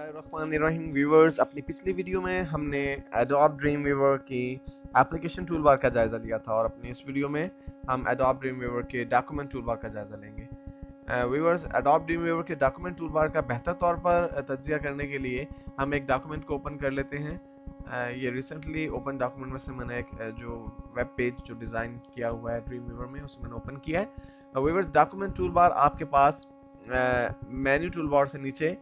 बिस्मिल्लाहिर्रहमानिर्रहीम व्यूअर्स, अपनी पिछली वीडियो में हमने एडोब ड्रीमवीवर की एप्लीकेशन टूलबार का जायज़ा लिया था और अपनी इस वीडियो में हम एडोब ड्रीमवीवर के डॉक्यूमेंट टूलबार का जायज़ा लेंगे। व्यूअर्स, एडोब ड्रीमवीवर के डॉक्यूमेंट टूलबार का बेहतर तौर पर तज्जिया करने के लिए हम एक डॉक्यूमेंट को ओपन कर लेते हैं। ये रिसेंटली ओपन डॉक्यूमेंट में से मैंने एक जो वेब पेज जो डिज़ाइन किया हुआ है ड्रीमवीवर में, उसे मैंने ओपन किया है। व्यूअर्स, डॉक्यूमेंट टूलबार आपके पास मेन्यू टूलबार से नीचे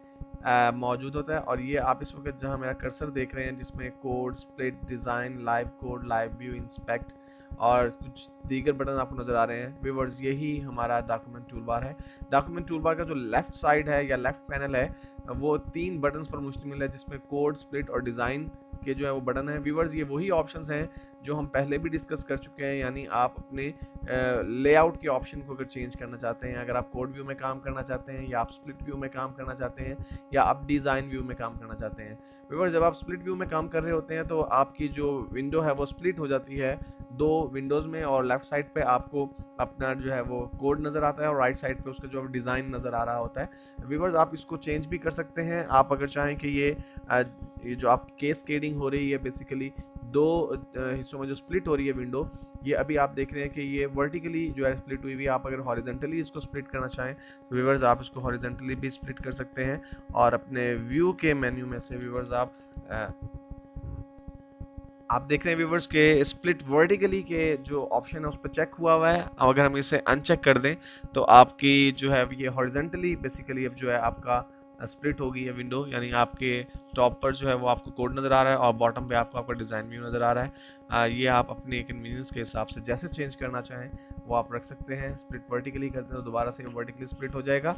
मौजूद होता है और ये आप इस वक्त जहां मेरा कर्सर देख रहे हैं जिसमें code, split, design, live code, live view, inspect और कुछ दीगर बटन आपको नजर आ रहे हैं। व्यूअर्स, यही हमारा डॉक्यूमेंट टूलबार है। डॉक्यूमेंट टूलबार का जो लेफ्ट साइड है या लेफ्ट पैनल है वो 3 बटन्स पर मुश्तमिल है, जिसमें कोड, स्प्लिट और डिज़ाइन के जो है वो बटन है। व्यूअर्स, ये वही ऑप्शंस हैं जो हम पहले भी डिस्कस कर चुके हैं, यानी आप अपने लेआउट के ऑप्शन को अगर चेंज करना चाहते हैं, अगर आप कोड व्यू में काम करना चाहते हैं या आप स्प्लिट व्यू में काम करना चाहते हैं या आप डिज़ाइन व्यू में काम करना चाहते हैं। व्यूअर्स, जब आप स्प्लिट व्यू में काम कर रहे होते हैं तो आपकी जो विंडो है वो स्प्लिट हो जाती है 2 विंडोज़ में और लेफ्ट साइड पे आपको अपना जो है वो कोड नज़र आता है और राइट साइड पे उसका जो डिज़ाइन नज़र आ रहा होता है। व्यूअर्स, आप इसको चेंज भी कर सकते हैं। आप अगर चाहें कि ये जो आप केस्केडिंग हो रही है बेसिकली 2 हिस्सों में जो स्प्लिट हो रही है विंडो, ये अभी आप देख रहे हैं कि ये वर्टिकली जो है स्प्लिट हुई हुई है। आप अगर हॉरिजॉन्टली इसको स्प्लिट करना चाहें तो व्यूअर्स आप इसको हॉरिजॉन्टली भी स्प्लिट कर सकते हैं और अपने व्यू के मेन्यू में से व्यूअर्स आप देख रहे हैं व्यूवर्स के स्प्लिट वर्टिकली के जो ऑप्शन है उस पर चेक हुआ है। और अगर हम इसे अनचेक कर दें तो आपकी जो है ये हॉरिजॉन्टली बेसिकली अब जो है आपका स्प्लिट हो गई है विंडो, यानी आपके टॉप पर जो है वो आपको कोड नज़र आ रहा है और बॉटम पे आपको आपका डिज़ाइन व्यू नज़र आ रहा है। ये आप अपने कन्वीनियंस के हिसाब से जैसे चेंज करना चाहें वो आप रख सकते हैं। स्प्लिट वर्टिकली करते हैं तो दोबारा से वर्टिकली स्प्लिट हो जाएगा।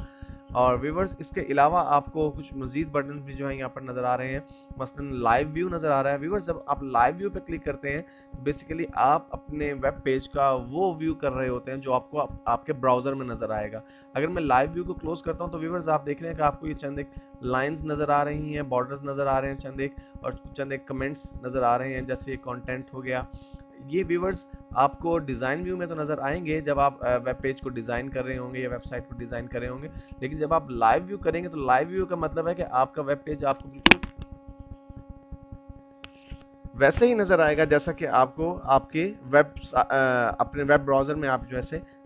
और व्यूवर्स, इसके अलावा आपको कुछ मजीद बटन भी जो है यहाँ पर नज़र आ रहे हैं। मसलन लाइव व्यू नज़र आ रहा है। व्यूवर्स, जब आप लाइव व्यू पे क्लिक करते हैं तो बेसिकली आप अपने वेब पेज का वो व्यू कर रहे होते हैं जो आपको आपके ब्राउज़र में नज़र आएगा। अगर मैं लाइव व्यू को क्लोज करता हूँ तो व्यूवर्स आप देख रहे हैं कि आपको ये चंद एक लाइंस नज़र आ रही हैं, बॉर्डर्स नज़र आ रहे हैं चंद एक कमेंट्स नज़र आ रहे हैं, जैसे ये कंटेंट हो गया। ये व्यूवर्स आपको डिज़ाइन व्यू में तो नज़र आएंगे जब आप वेब पेज को डिज़ाइन कर रहे होंगे या वेबसाइट को डिज़ाइन कर रहे होंगे, लेकिन जब आप लाइव व्यू करेंगे तो लाइव व्यू का मतलब है कि आपका वेब पेज आपको बिल्कुल वैसे ही नज़र आएगा जैसा कि आपको आपके अपने वेब ब्राउज़र में आप जो है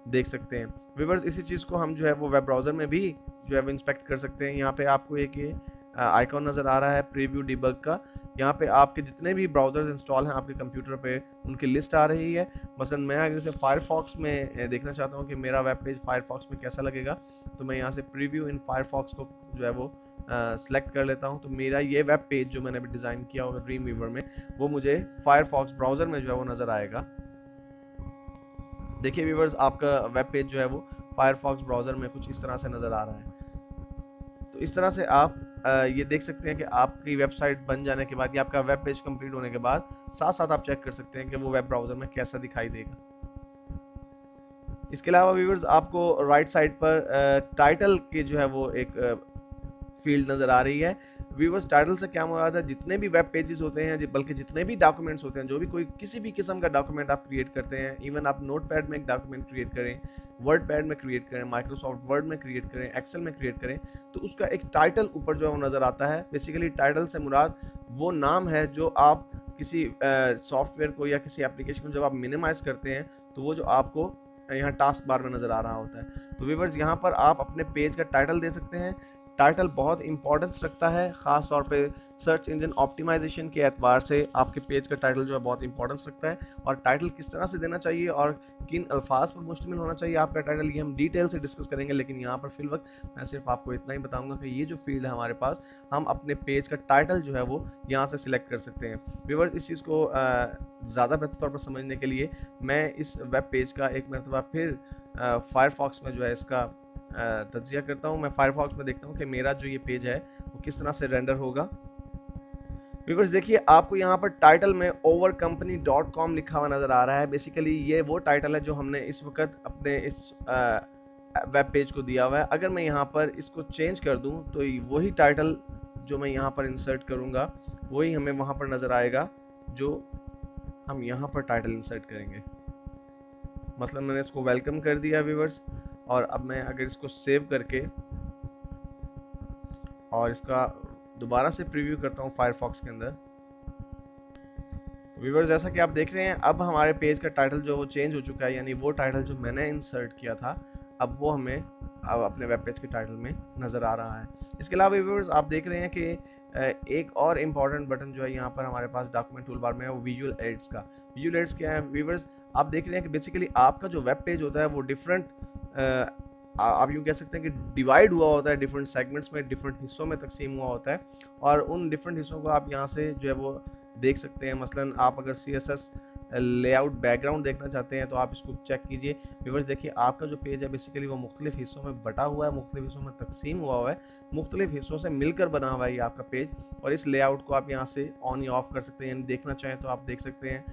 देख सकते हैं। व्यूवर्स, इसी चीज़ को हम जो है वो वेब ब्राउज़र में भी जो है वो इंस्पेक्ट कर सकते हैं। यहाँ पे आपको एक ये आइकॉन नज़र आ रहा है प्रीव्यू डिबग का। यहाँ पे आपके जितने भी ब्राउज़र्स इंस्टॉल हैं आपके कंप्यूटर पे उनकी लिस्ट आ रही है। मसलन मैं अगर इसे फायरफॉक्स में देखना चाहता हूँ कि मेरा वेब पेज फायरफॉक्स में कैसा लगेगा, तो मैं यहाँ से प्रीव्यू इन फायरफॉक्स को जो है वो सेलेक्ट कर लेता हूँ। तो मेरा ये वेब पेज जो मैंने अभी डिज़ाइन किया होगा ड्रीमवीवर में, वो मुझे फायरफॉक्स ब्राउज़र में जो है वो नज़र आएगा। देखिए व्यूवर्स, आपका वेब पेज जो है वो फायरफॉक्स ब्राउज़र में कुछ इस तरह से नज़र आ रहा है। तो इस तरह से आप ये देख सकते हैं कि आपकी वेबसाइट बन जाने के बाद या आपका वेब पेज कंप्लीट होने के बाद साथ साथ आप चेक कर सकते हैं कि वो वेब ब्राउज़र में कैसा दिखाई देगा। इसके अलावा व्यूवर्स, आपको राइट साइड पर टाइटल की जो है वो एक फील्ड नज़र आ रही है। व्यूवर्स, टाइटल से क्या मुराद है? जितने भी वेब पेजेस होते हैं, बल्कि जितने भी डॉक्यूमेंट्स होते हैं, जो भी कोई किसी भी किस्म का डॉक्यूमेंट आप क्रिएट करते हैं, इवन आप नोटपैड में एक डॉक्यूमेंट क्रिएट करें, वर्ड पैड में क्रिएट करें, माइक्रोसॉफ्ट वर्ड में क्रिएट करें, एक्सेल में क्रिएट करें, तो उसका एक टाइटल ऊपर जो है वो नज़र आता है। बेसिकली टाइटल से मुराद वो नाम है जो आप किसी सॉफ्टवेयर को या किसी एप्लीकेशन को जब आप मिनिमाइज करते हैं तो वो जो आपको यहाँ टास्क बार में नज़र आ रहा होता है। तो व्यूवर्स, यहाँ पर आप अपने पेज का टाइटल दे सकते हैं। टाइटल बहुत इंपॉर्टेंस रखता है, ख़ास तौर पे सर्च इंजन ऑप्टिमाइजेशन के एतबार से आपके पेज का टाइटल जो है बहुत इंपॉर्टेंस रखता है। और टाइटल किस तरह से देना चाहिए और किन अल्फाज पर मुश्तमिल होना चाहिए आपका टाइटल, ये हम डिटेल से डिस्कस करेंगे। लेकिन यहाँ पर फिल वक्त मैं सिर्फ आपको इतना ही बताऊंगा कि ये जो फील्ड है हमारे पास, हम अपने पेज का टाइटल जो है वो यहाँ से सिलेक्ट कर सकते हैं। व्यूअर्स, इस चीज़ को ज़्यादा बेहतर तौर पर समझने के लिए मैं इस वेब पेज का एक मरतबा फिर फायरफॉक्स में जो है इसका तज्जिया करता हूँ। मैं फायरफॉक्स में देखता हूँ कि मेरा जो ये पेज है वो किस तरह से रेंडर होगा। व्यूअर्स, देखिए आपको यहाँ पर टाइटल में overcompany.com लिखा हुआ नज़र आ रहा है। बेसिकली ये वो टाइटल है जो हमने इस वक्त अपने इस वेब पेज को दिया हुआ है। अगर मैं यहाँ पर इसको चेंज कर दूँ तो वही टाइटल जो मैं यहाँ पर इंसर्ट करूँगा वही हमें वहाँ पर नज़र आएगा जो हम यहाँ पर टाइटल इंसर्ट करेंगे। मतलब मैंने इसको वेलकम कर दिया व्यूअर्स, और अब मैं अगर इसको सेव करके और इसका दोबारा से प्रीव्यू करता हूँ फायरफॉक्स के अंदर। व्यूअर्स जैसा कि आप देख रहे हैं अब हमारे पेज का टाइटल जो वो चेंज हो चुका है, यानी वो टाइटल जो मैंने इंसर्ट किया था अब वो हमें अब अपने वेब पेज के टाइटल में नज़र आ रहा है। इसके अलावा व्यूअर्स आप देख रहे हैं कि एक और इम्पॉर्टेंट बटन जो है यहाँ पर हमारे पास डॉक्यूमेंट टूल बार में है वो विजुअल एड्स का। विजुअल एड्स क्या है व्यूअर्स, आप देख रहे हैं कि बेसिकली आपका जो वेब पेज होता है वो डिफरेंट आप यूँ कह सकते हैं कि डिवाइड हुआ होता है, डिफरेंट सेगमेंट्स में, डिफरेंट हिस्सों में तकसीम हुआ होता है और उन डिफरेंट हिस्सों को आप यहाँ से जो है वो देख सकते हैं। मसलन आप अगर CSS लेआउट बैकग्राउंड देखना चाहते हैं तो आप इसको चेक कीजिए। व्यूअर्स देखिए आपका जो पेज है बेसिकली वो मुख्तलिफ हिस्सों में बटा हुआ है, मुख्तलिफ हिस्सों में तकसीम हुआ है, मुख्तलिफ हिस्सों से मिलकर बना हुआ है ये आपका पेज। और इस लेआउट को आप यहाँ से ऑन या ऑफ कर सकते हैं, यानी देखना चाहें तो आप देख सकते हैं।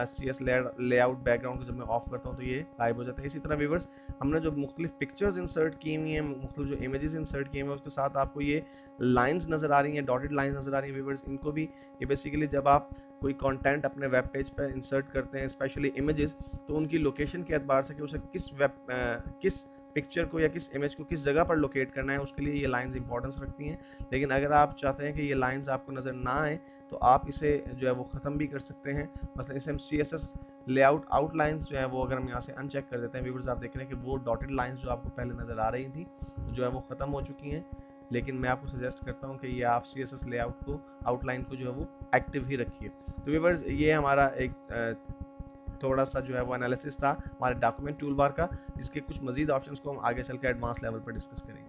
CS लेआउट बैकग्राउंड को जब मैं ऑफ करता हूँ तो ये गायब हो जाता है। इसी तरह व्यूअर्स हमने जो मुख्तलिफ पिक्चर्स इंसर्ट की हुई हैं, मुख्तलिफ जो इमेजेस इंसर्ट किए हुए हैं उसके साथ आपको ये लाइंस नज़र आ रही हैं, डॉटेड लाइंस नज़र आ रही हैं व्यूअर्स। इनको भी ये बेसिकली जब आप कोई कंटेंट अपने वेब पेज पर इंसर्ट करते हैं स्पेशली इमेजेस, तो उनकी लोकेशन के एतबार से कि उसे किस पिक्चर को या किस इमेज को किस जगह पर लोकेट करना है उसके लिए ये लाइंस इंपॉर्टेंस रखती हैं। लेकिन अगर आप चाहते हैं कि ये लाइंस आपको नज़र ना आए तो आप इसे जो है वो ख़त्म भी कर सकते हैं। मतलब इसे हम CSS लेआउट आउटलाइंस जो है वो अगर हम यहाँ से अनचेक कर देते हैं व्यूअर्स, आप देख रहे हैं कि वो डॉटेड लाइंस जो आपको पहले नज़र आ रही थी जो है वो ख़त्म हो चुकी हैं। लेकिन मैं आपको सजेस्ट करता हूँ कि ये आप CSS लेआउट को, आउटलाइन को जो है वो एक्टिव ही रखिए। तो व्यूअर्स ये हमारा एक थोड़ा सा जो है वो एनालिसिस था हमारे डॉक्यूमेंट टूल बार का। इसके कुछ मजीद ऑप्शंस को हम आगे चल कर एडवांस लेवल पर डिस्कस करेंगे।